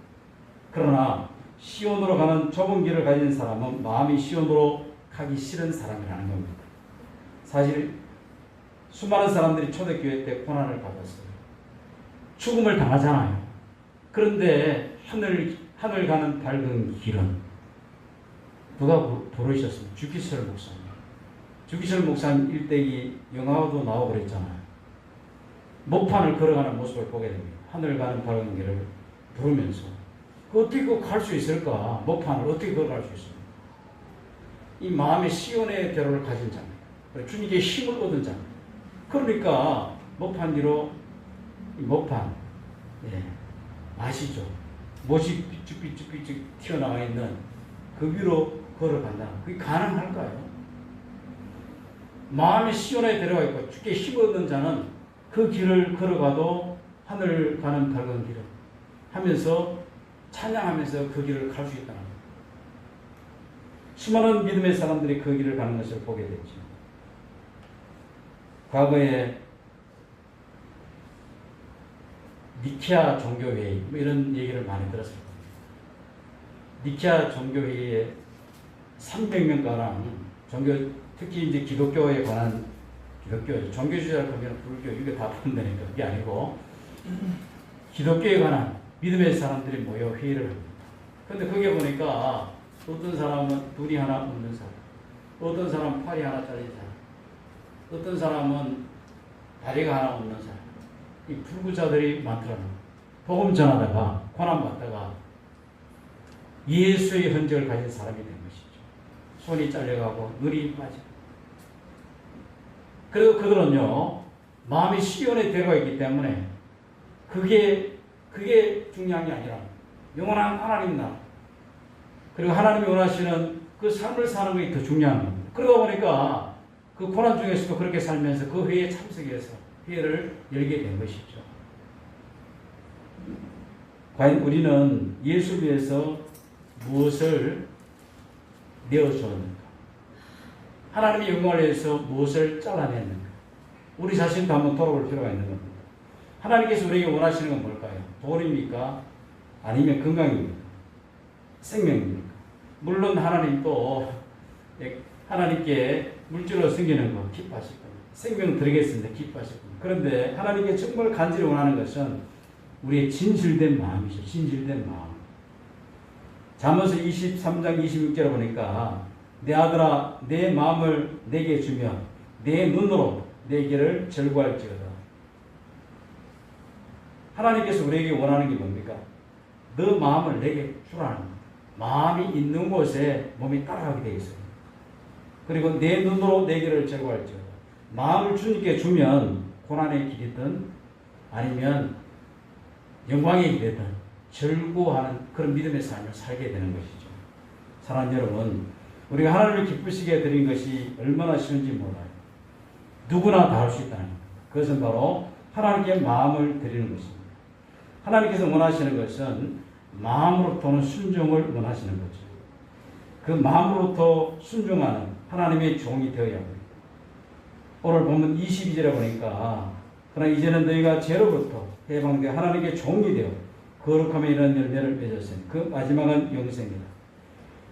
그러나 시온으로 가는 좁은 길을 가진 사람은 마음이 시온으로 가기 싫은 사람이라는 겁니다. 사실 수많은 사람들이 초대교회 때 고난을 받았어요. 죽음을 당하잖아요. 그런데 하늘 가는 밝은 길은 누가 부르셨습니까? 주기철 목사님. 주기철 목사님 일대기 영화도 나오고 그랬잖아요. 목판을 걸어가는 모습을 보게 됩니다. 하늘 가는 밝은 길을 부르면서 어떻게 그거 갈 수 있을까? 목판을 어떻게 그걸 갈 수 있습니까? 이 마음의 시온의 대로를 가진 자입니다. 주님께 힘을 얻은 자입니다. 그러니까 목판 뒤로 목판 아시죠? 못이 삐쭉삐쭉 튀어나와 있는 그 위로 걸어간다. 그게 가능할까요? 마음의 시온에 데려가 있고 주께 힘을 얻는 자는 그 길을 걸어가도 하늘 가는 밝은 길을 하면서 찬양하면서 그 길을 갈 수 있다는 거예요. 수많은 믿음의 사람들이 그 길을 가는 것을 보게 됐죠. 과거에 니케아 종교회의 뭐 이런 얘기를 많이 들었을 겁니다. 니케아 종교회의에 300명가량 종교, 특히 이제 기독교에 관한 기독교, 종교주의라 그러면 불교 이게 다 포함되니까 그게 아니고 기독교에 관한 믿음의 사람들이 모여 회의를 합니다. 근데 거기에 보니까 어떤 사람은 눈이 하나 없는 사람, 어떤 사람은 팔이 하나짜리 사람, 어떤 사람은 다리가 하나 없는 사람, 이 불구자들이 많더라고요. 복음 전하다가 고난받다가 예수의 흔적을 가진 사람이 된 것이죠. 손이 잘려가고 눈이 빠지고. 그리고 그들은요 마음이 시온에 들어가 있기 때문에 그게 중요한 게 아니라 영원한 하나님 나라 그리고 하나님이 원하시는 그 삶을 사는 것이 더 중요한 겁니다. 그러다 보니까 그 고난 중에서도 그렇게 살면서 그 회의에 참석해서 회의를 열게 된 것이죠. 과연 우리는 예수를 위해서 무엇을 내어주었는가? 하나님의 영광을 위해서 무엇을 잘라냈는가? 우리 자신도 한번 돌아볼 필요가 있는 겁니다. 하나님께서 우리에게 원하시는 건 뭘까요? 돈입니까? 아니면 건강입니까? 생명입니까? 물론 하나님도 하나님께 물질로 생기는 거 기뻐하실 겁니다. 생명 드리겠습니다. 기뻐하실 겁니다. 그런데 하나님께 정말 간절히 원하는 것은 우리의 진실된 마음이죠. 진실된 마음. 잠언서 23장 26절에 보니까 내 아들아 내 마음을 내게 주며 내 눈으로 내 길을 즐거워할지어다. 하나님께서 우리에게 원하는 게 뭡니까? 너 마음을 내게 주라는 겁니다. 마음이 있는 곳에 몸이 따라가게 되어 있어요. 그리고 내 눈으로 내 길을 즐거워할지어다. 마음을 주님께 주면 고난의 길이든 아니면 영광의 길이든 즐거워하는 그런 믿음의 삶을 살게 되는 것이죠. 사랑하는 여러분, 우리가 하나님을 기쁘시게 드린 것이 얼마나 쉬운지 몰라요. 누구나 다 할 수 있다는 겁니다. 그것은 바로 하나님께 마음을 드리는 것입니다. 하나님께서 원하시는 것은 마음으로부터는 순종을 원하시는 거죠. 그 마음으로부터 순종하는 하나님의 종이 되어야 합니다. 오늘 보면 22절에 보니까 그러나 이제는 너희가 죄로부터 해방되어 하나님께 종이 되어 거룩함에 이런 열매를 맺었으니 그 마지막은 영생이다.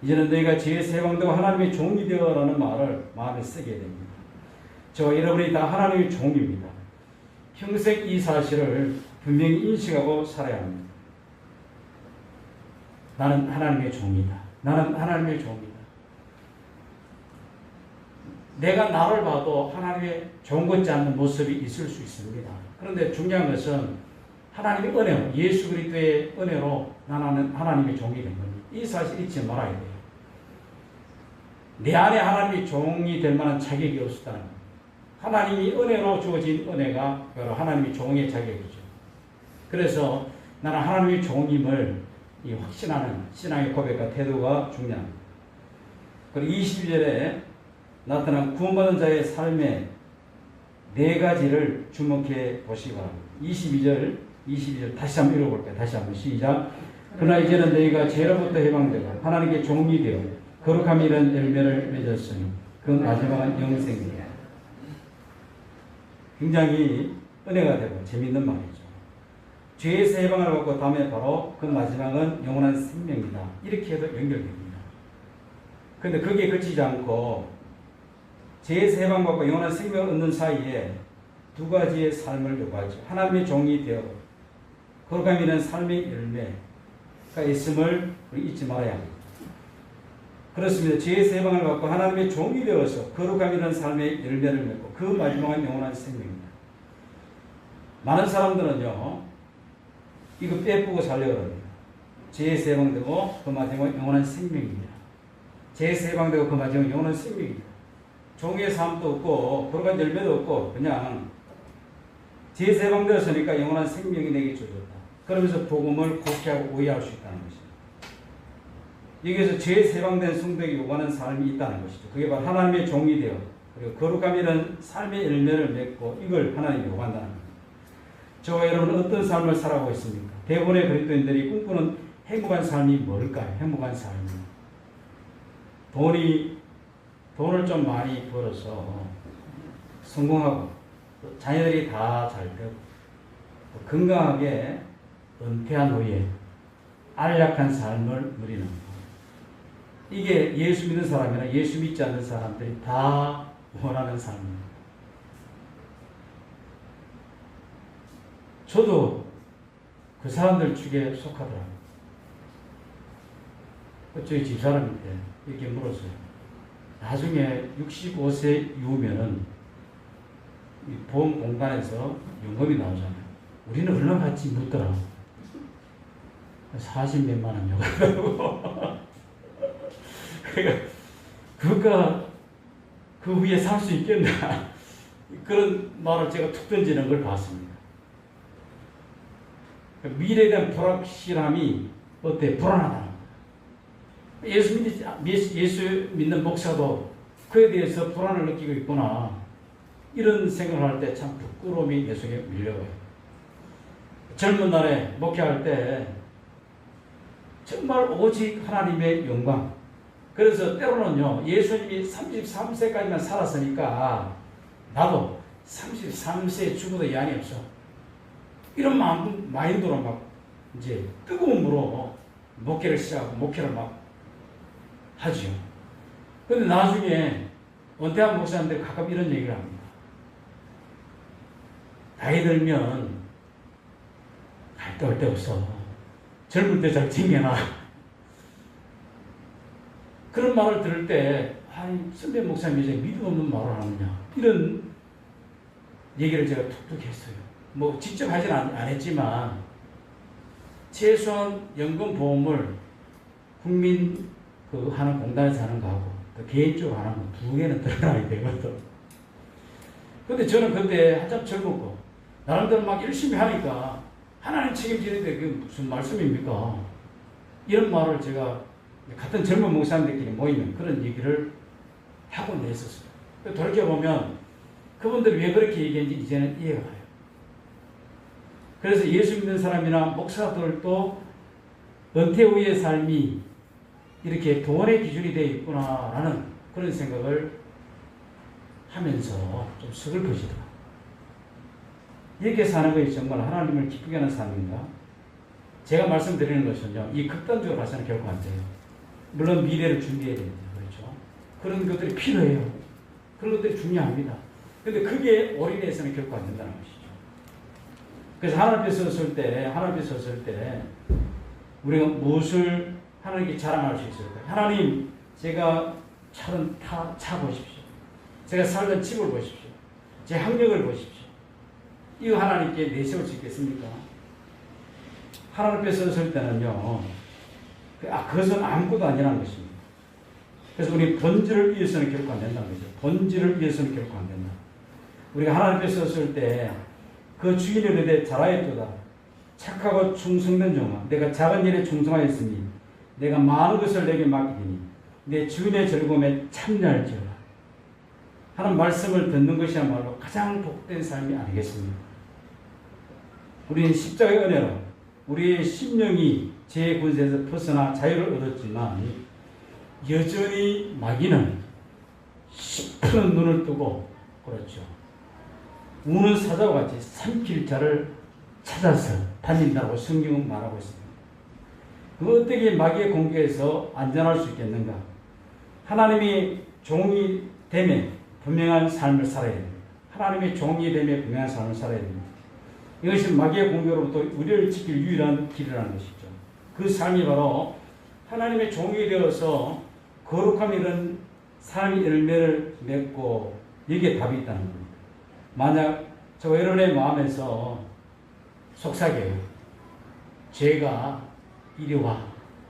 이제는 너희가 죄에서 해방되고 하나님의 종이 되어라는 말을 마음에 쓰게 됩니다. 저와 여러분이 다 하나님의 종입니다. 평생 이 사실을 분명히 인식하고 살아야 합니다. 나는 하나님의 종이다. 나는 하나님의 종이다. 내가 나를 봐도 하나님의 종 같지 않는 모습이 있을 수 있습니다. 그런데 중요한 것은 하나님의 은혜로, 예수 그리스도의 은혜로 나는 하나님의 종이 된 겁니다. 이 사실 잊지 말아야 돼요. 내 안에 하나님의 종이 될 만한 자격이 없었다는 겁니다. 하나님이 은혜로 주어진 은혜가 바로 하나님의 종의 자격이죠. 그래서 나는 하나님의 종임을 확신하는 신앙의 고백과 태도가 중요합니다. 그리고 22절에 나타난 구원받은 자의 삶의 네 가지를 주목해 보시기 바랍니다. 22절 다시 한번 읽어볼게요. 다시 한번 시작. 그러나 이제는 너희가 죄로부터 해방되고 하나님께 종이 되어 거룩함이 이런 열매를 맺었으니 그 마지막은 영생이다. 굉장히 은혜가 되고 재미있는 말이죠. 죄에서 해방을 받고 다음에 바로 그 마지막은 영원한 생명이다. 이렇게 해도 연결됩니다. 그런데 거기에 그치지 않고 죄에서 해방받고 영원한 생명을 얻는 사이에 두 가지의 삶을 요구하죠. 하나님의 종이 되어 거룩함이 있는 삶의 열매가 있음을 우리 잊지 말아야 합니다. 그렇습니다. 죄에서 해방을 받고 하나님의 종이 되어서 거룩함이 있는 삶의 열매를 맺고 그 마지막은 영원한 생명입니다. 많은 사람들은요 이거 빼보고 살려고 합니다. 죄에서 해방되고 그마지고 영원한 생명입니다. 죄에서 해방되고 그마지고 영원한 생명입니다. 종의 삶도 없고 거룩한 열매도 없고 그냥 죄에서 해방되었으니까 영원한 생명이 내게 주어졌다. 그러면서 복음을 곡해하고 오해할 수 있다는 것입니다. 여기에서 죄에서 해방된 성도에게 요구하는 삶이 있다는 것이죠. 그게 바로 하나님의 종이 되어 그리고 거룩함이라는 삶의 열매를 맺고 이걸 하나님이 요구한다는 겁니다. 저와 여러분은 어떤 삶을 살아가고 있습니까? 대부분의 그리스도인들이 꿈꾸는 행복한 삶이 뭘까요? 행복한 삶이 돈을 좀 많이 벌어서 성공하고 자녀들이 다 잘 되고 건강하게 은퇴한 후에 안락한 삶을 누리는 것. 이게 예수 믿는 사람이나 예수 믿지 않는 사람들이 다 원하는 삶입니다. 저도 그 사람들 축에 속하더라고요. 저희 집사람인데 이렇게 물었어요. 나중에 65세 이후면은 보험공단에서 연금이 나오잖아요. 우리는 얼마 받지 묻더라. 40 몇만 원 요구하더라고. 그러니까 그 후에 살 수 있겠나. 그런 말을 제가 툭 던지는 걸 봤습니다. 미래에 대한 불확실함이 어때? 불안하다. 예수 믿는 목사도 그에 대해서 불안을 느끼고 있구나. 이런 생각을 할 때 참 부끄러움이 내 속에 밀려와요. 젊은 날에 목회할 때 정말 오직 하나님의 영광. 그래서 때로는요, 예수님이 33세까지만 살았으니까 나도 33세에 죽어도 양이 없어. 이런 마인드로 막 이제 뜨거움으로 목회를 시작하고 목회를 막 하죠. 근데 나중에 은퇴한 목사님들 가끔 이런 얘기를 합니다. 나이 들면 갈 데 올 데 없어. 젊을 때 잘 챙겨놔. 그런 말을 들을 때, 아니, 선배 목사님이 이제 믿음 없는 말을 하느냐. 이런 얘기를 제가 툭툭 했어요. 뭐, 직접 하진 안 했지만, 최소한 연금보험을 국민 하는 공단에서 하는 거하고, 또 개인적으로 하는 거 두 개는 들어가야 되거든. 근데 저는 그때 한참 젊었고, 나름대로 막 열심히 하니까, 하나님 책임지는데 그게 무슨 말씀입니까? 이런 말을 제가 같은 젊은 목사님들끼리 모이면 그런 얘기를 하고 냈었어요. 돌이켜보면 그분들이 왜 그렇게 얘기했는지 이제는 이해가 가요. 그래서 예수 믿는 사람이나 목사들도 은퇴 후의 삶이 이렇게 돈의 기준이 되어 있구나라는 그런 생각을 하면서 좀 서글퍼지더라고요. 이렇게 사는 것이 정말 하나님을 기쁘게 하는 삶인가? 제가 말씀드리는 것은요, 이 극단적으로 가서는 결코 안 돼요. 물론 미래를 준비해야 됩니다. 그렇죠? 그런 것들이 필요해요. 그런 것들이 중요합니다. 근데 그게 올인해서는 결코 안 된다는 것이죠. 그래서 하나님 앞에 섰을 때, 우리가 무엇을 하나님께 자랑할 수 있을까요? 하나님, 제가 차는 차 보십시오. 제가 살던 집을 보십시오. 제 학력을 보십시오. 이거 하나님께 내세울 수 있겠습니까? 하나님 앞에 섰을 때는요, 그것은 아무것도 아니라는 것입니다. 그래서 우리 본질을 위해서는 결코 안 된다는 거죠. 본질을 위해서는 결코 안 된다. 우리가 하나님 앞에 섰을 때, 그 주인이 이르되 잘하였도다. 착하고 충성된 종아, 내가 작은 일에 충성하였으니 내가 많은 것을 내게 맡기니 내 주인의 즐거움에 참여할지어다. 하는 말씀을 듣는 것이야말로 가장 복된 삶이 아니겠습니까? 우리는 십자가의 은혜로 우리의 심령이 죄의 권세에서 벗어나 자유를 얻었지만 여전히 마귀는 시퍼런 눈을 뜨고, 그렇죠, 우는 사자와 같이 삼킬 자를 찾아서 다닌다고 성경은 말하고 있습니다. 그 어떻게 마귀의 공격에서 안전할 수 있겠는가? 하나님이 종이 되면 분명한 삶을 살아야 됩니다. 하나님의 종이 되면 분명한 삶을 살아야 됩니다. 이것이 마귀의 공격으로부터 우리를 지킬 유일한 길이라는 것이죠. 그 삶이 바로 하나님의 종이 되어서 거룩함 이런 삶의 열매를 맺고, 여기에 답이 있다는 겁니다. 만약 저 여러분의 마음에서 속삭여요. 죄가 이리 와.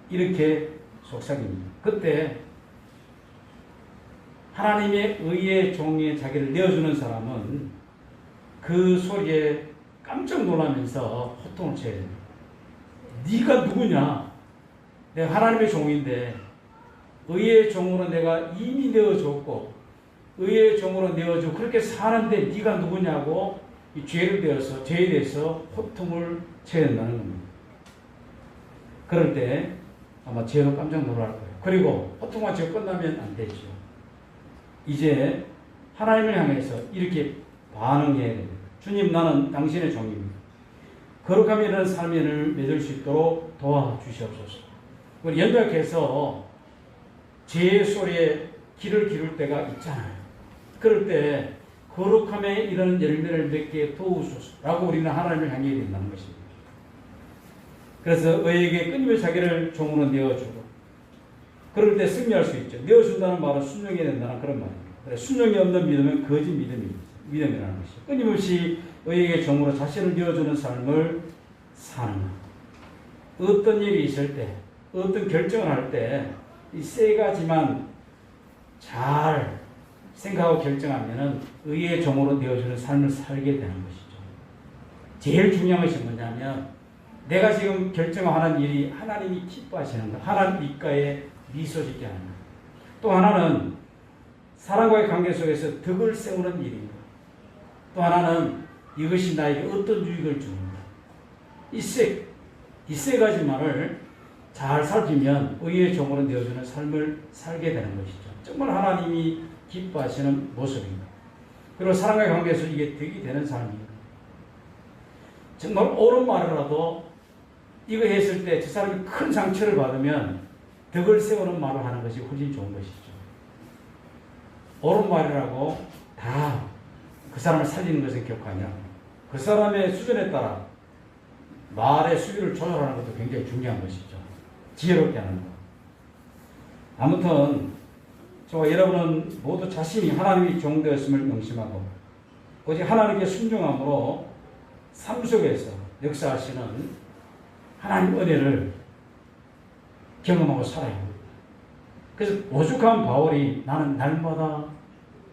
이렇게 속삭입니다. 그때 하나님의 의의 종에 자기를 내어주는 사람은 그 소리에 깜짝 놀라면서 호통을 쳐야 됩니다. 네가 누구냐? 내가 하나님의 종인데 의의 종으로 내가 이미 내어줬고 의의 종으로 내어주고 그렇게 사는데 네가 누구냐고 이 죄에 대해서 호통을 쳐야 된다는 겁니다. 그럴 때 아마 죄도 깜짝 놀랄 거예요. 그리고 호통만 치고 끝나면 안 되죠. 이제 하나님을 향해서 이렇게 반응해야 됩니다. 주님, 나는 당신의 종입니다. 거룩함이 있는 삶을 맺을 수 있도록 도와주시옵소서. 우리 연약해서 죄의 소리에 귀를 기울 때가 있잖아요. 그럴 때 거룩함에 이르는 열매를 맺게 도우소서 라고 우리는 하나님을 향해야 된다는 것입니다. 그래서 의에게 끊임없이 자기를 종으로 내어주고 그럴 때 승리할 수 있죠. 내어준다는 말은 순종해야 된다는 그런 말입니다. 순종이 없는 믿음은 거짓 믿음이라는 것이죠. 끊임없이 의에게 종으로 자신을 내어주는 삶을 사는 것. 어떤 일이 있을 때 어떤 결정을 할 때 이 세 가지만 잘 생각하고 결정하면은 의의 종으로 내어주는 삶을 살게 되는 것이죠. 제일 중요한 것이 뭐냐면 내가 지금 결정하는 일이 하나님이 기뻐하시는 것, 하나님 입가에 미소 짓게 하는 것. 또 하나는 사람과의 관계 속에서 덕을 세우는 일입니다. 또 하나는 이것이 나에게 어떤 유익을 주는가. 이 세 가지만을 잘 살피면 의의 종으로 내어주는 삶을 살게 되는 것이죠. 정말 하나님이 기뻐하시는 모습입니다. 그리고 사람과의 관계에서 이게 덕이 되는 삶입니다. 정말 옳은 말이라도 이거 했을 때 저 사람이 큰 상처를 받으면 덕을 세우는 말을 하는 것이 훨씬 좋은 것이죠. 옳은 말이라고 다 그 사람을 살리는 것은 결코 아니라 그 사람의 수준에 따라 말의 수위를 조절하는 것도 굉장히 중요한 것이죠. 지혜롭게 하는 것. 아무튼 저와 여러분은 모두 자신이 하나님의 종되었음을 명심하고 오직 하나님께 순종함으로 삶 속에서 역사하시는 하나님 은혜를 경험하고 살아야 합니다. 그래서 오죽한 바울이 나는 날마다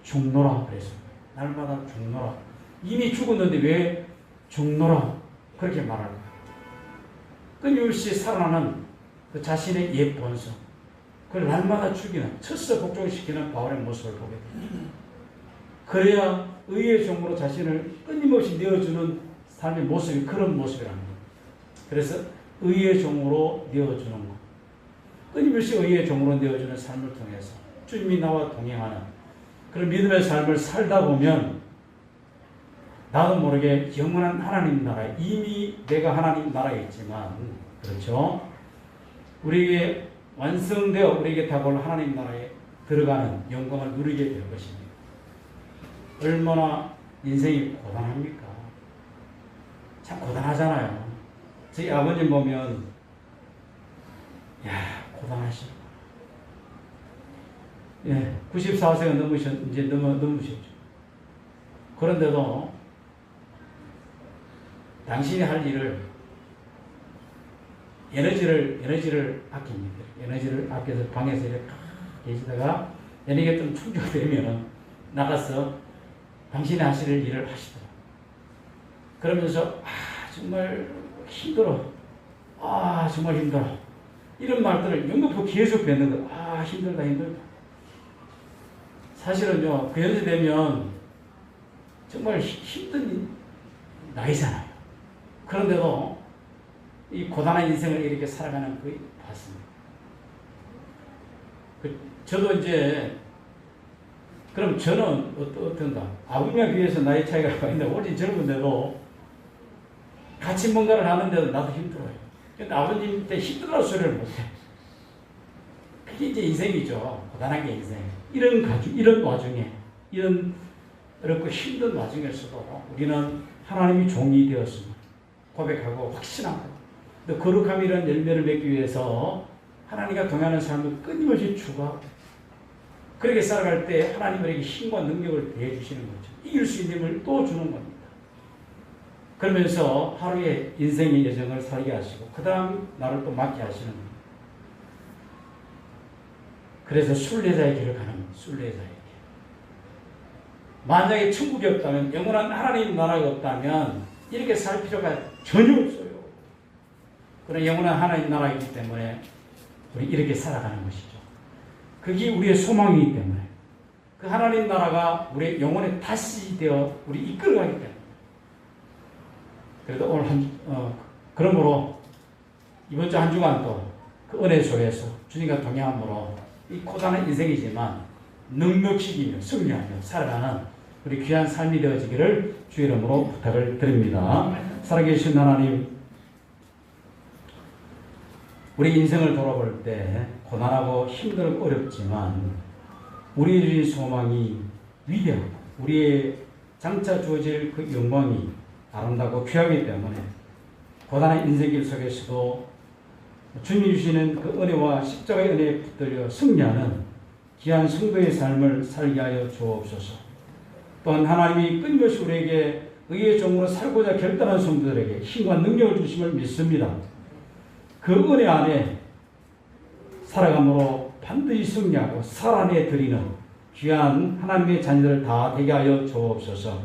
죽노라 그랬습니다. 날마다 죽노라. 이미 죽었는데 왜 죽노라 그렇게 말할까? 끊임없이 살아나는 그 자신의 옛 본성, 그걸 날마다 죽이는, 철서 복종시키는 바울의 모습을 보게 됩니다. 그래야 의의 종으로 자신을 끊임없이 내어주는 삶의 모습이 그런 모습이랍니다. 그래서 의의 종으로 내어주는 것, 끊임없이 의의 종으로 내어주는 삶을 통해서 주님이 나와 동행하는 그런 믿음의 삶을 살다 보면 나도 모르게 영원한 하나님 나라에, 이미 내가 하나님 나라에 있지만, 그렇죠? 우리에게 완성되어 우리에게 다가올 하나님 나라에 들어가는 영광을 누리게 될 것입니다. 얼마나 인생이 고단합니까? 참 고단하잖아요. 저희 아버님 보면 고단하시고, 94세가 넘으셨죠. 그런데도 당신이 할 일을 에너지를 아낍니다. 에너지를 아껴서 방에서 이렇게 계시다가 에너지가 좀 충족되면 나가서 당신이 하실 일을 하시더라. 그러면서 정말 힘들어. 정말 힘들어. 이런 말들을 연거푸 계속 뱉는 거. 힘들다. 사실은요, 그 연세 되면 정말 힘든 나이잖아요. 그런데도 이 고단한 인생을 이렇게 살아가는 그 봤습니다. 저도 이제 그럼 저는 어떤가? 아버님과 비해서 나이 차이가 많이 나고 훨씬 젊은데도 같이 뭔가를 하는데도 나도 힘들어요. 근데 아버님 때 힘들다는 소리를 못해. 그게 이제 인생이죠. 고단한 게 인생. 이런 와중에, 이런 어렵고 힘든 와중에서도 우리는 하나님이 종이 되었음을 고백하고 확신하고, 또 거룩함이라는 열매를 맺기 위해서 하나님과 동행하는 삶을 끊임없이 추구하고, 그렇게 살아갈 때 하나님 우리에게 힘과 능력을 대해 주시는 거죠. 이길 수 있는 힘을 또 주는 겁니다. 그러면서 하루의 인생의 여정을 살게 하시고 그 다음 나를 또 맞게 하시는 거예요. 그래서 순례자의 길을 가는 거예요. 순례자의 길. 만약에 천국이 없다면, 영원한 하나님 나라가 없다면 이렇게 살 필요가 전혀 없어요. 그런 영원한 하나님 나라이기 때문에 우리 이렇게 살아가는 것이죠. 그게 우리의 소망이기 때문에 그 하나님 나라가 우리의 영혼에 다시 되어 우리 이끌어가기 때문에. 그래도 오늘 그러므로 이번 주 한 주간도 그 은혜 속에서 주님과 동행함으로 이 고단한 인생이지만 넉넉히 이기며 승리하며 살아가는 우리 귀한 삶이 되어지기를 주 이름으로 부탁을 드립니다. 살아계신 하나님, 우리 인생을 돌아볼 때 고난하고 힘들고 어렵지만 우리의 소망이 위대하고 우리의 장차 주어질 그 영광이 아름다고 귀하기 때문에 고단한 인생길 속에서도 주님이 주시는 그 은혜와 십자가의 은혜에 붙들려 승리하는 귀한 성도의 삶을 살게 하여 주옵소서. 또한 하나님이 끊임없이 우리에게 의의 종으로 살고자 결단한 성도들에게 힘과 능력을 주심을 믿습니다. 그 은혜 안에 살아감으로 반드시 승리하고 살아내 드리는 귀한 하나님의 자녀들 다 되게 하여 주옵소서.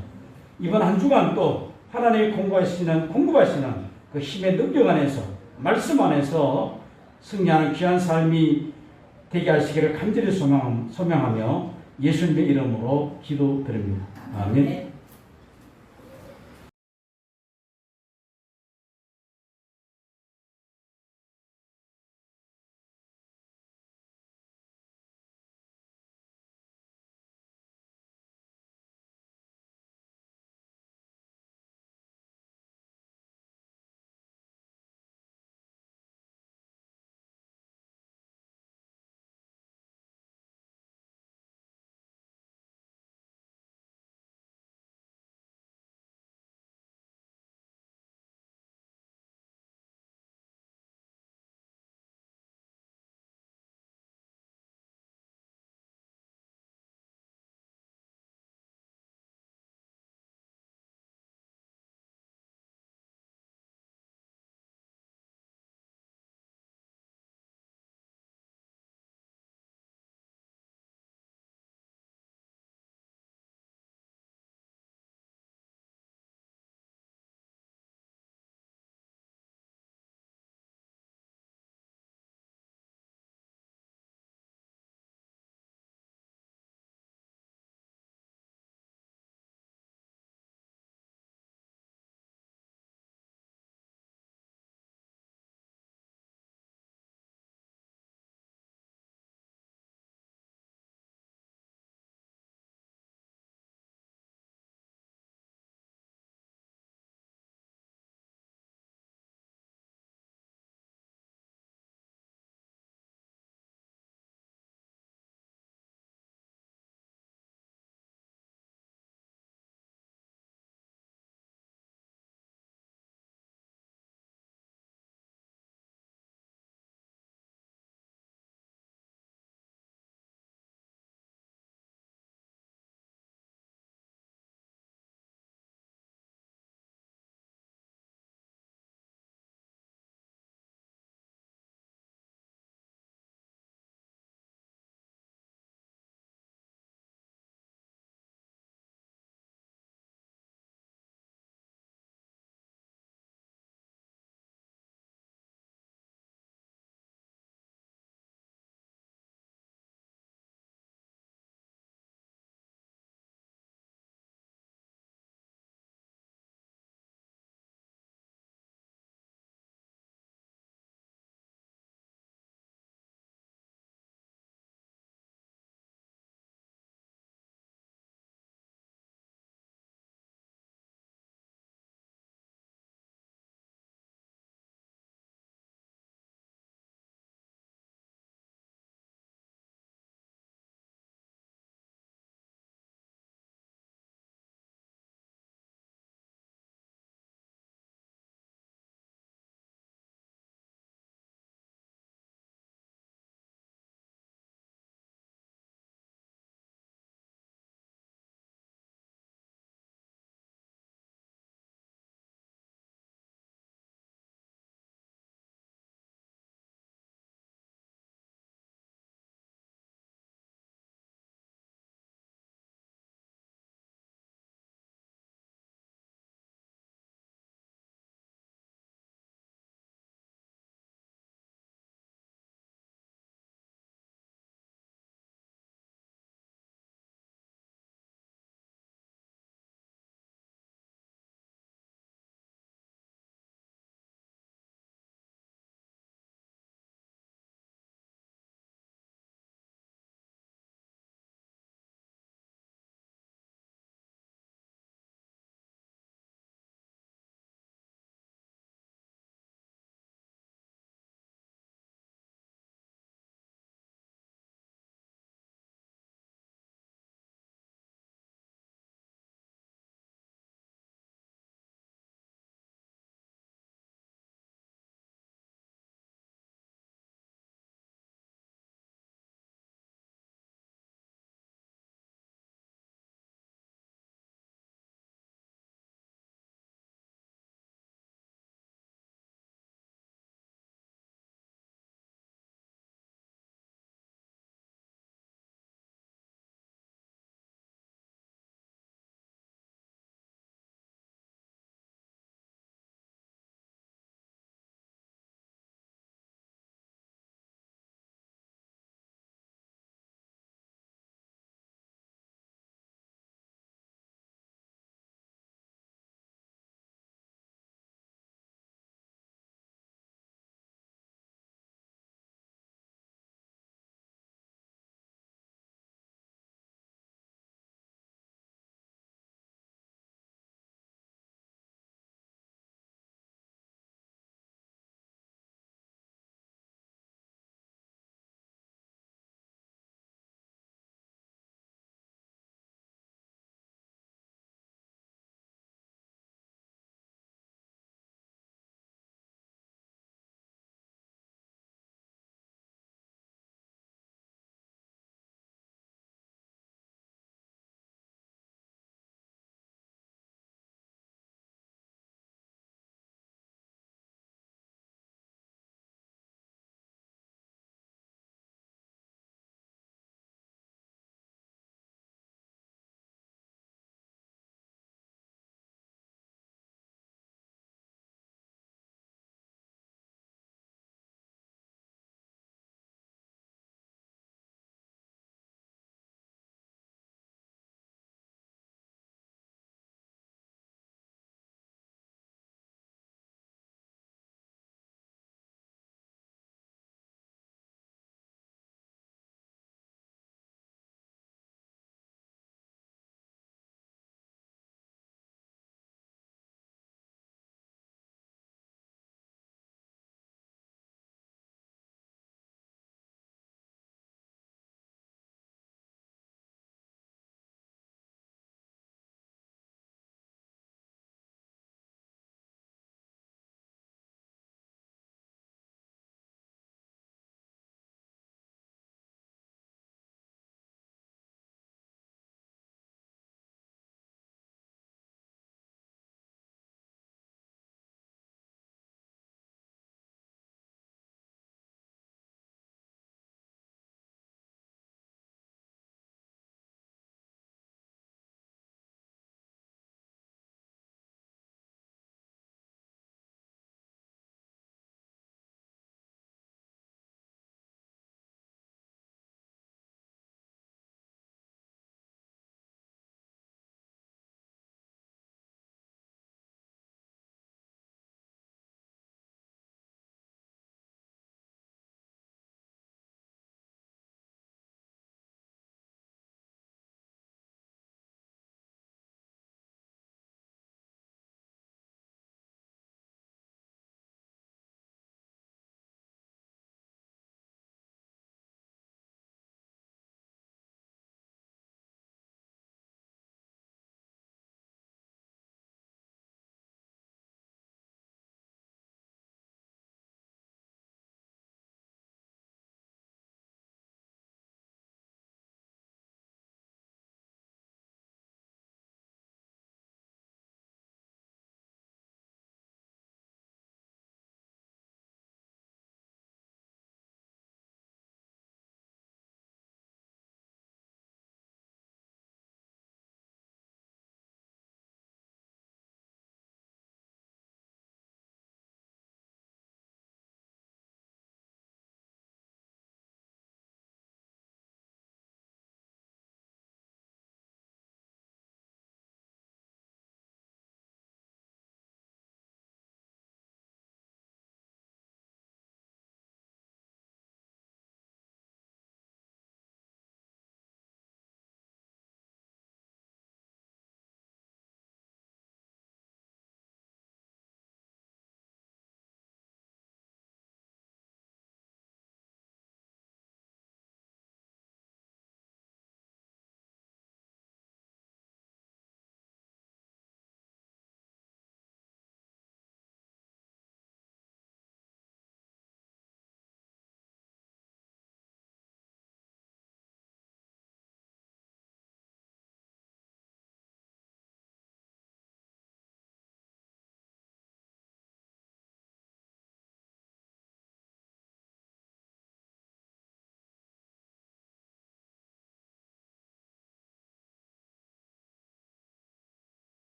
이번 한 주간 또 하나님이 공급하시는 그 힘의 능력 안에서, 말씀 안에서 승리하는 귀한 삶이 되게 하시기를 간절히 소명하며 예수님의 이름으로 기도드립니다. 아멘.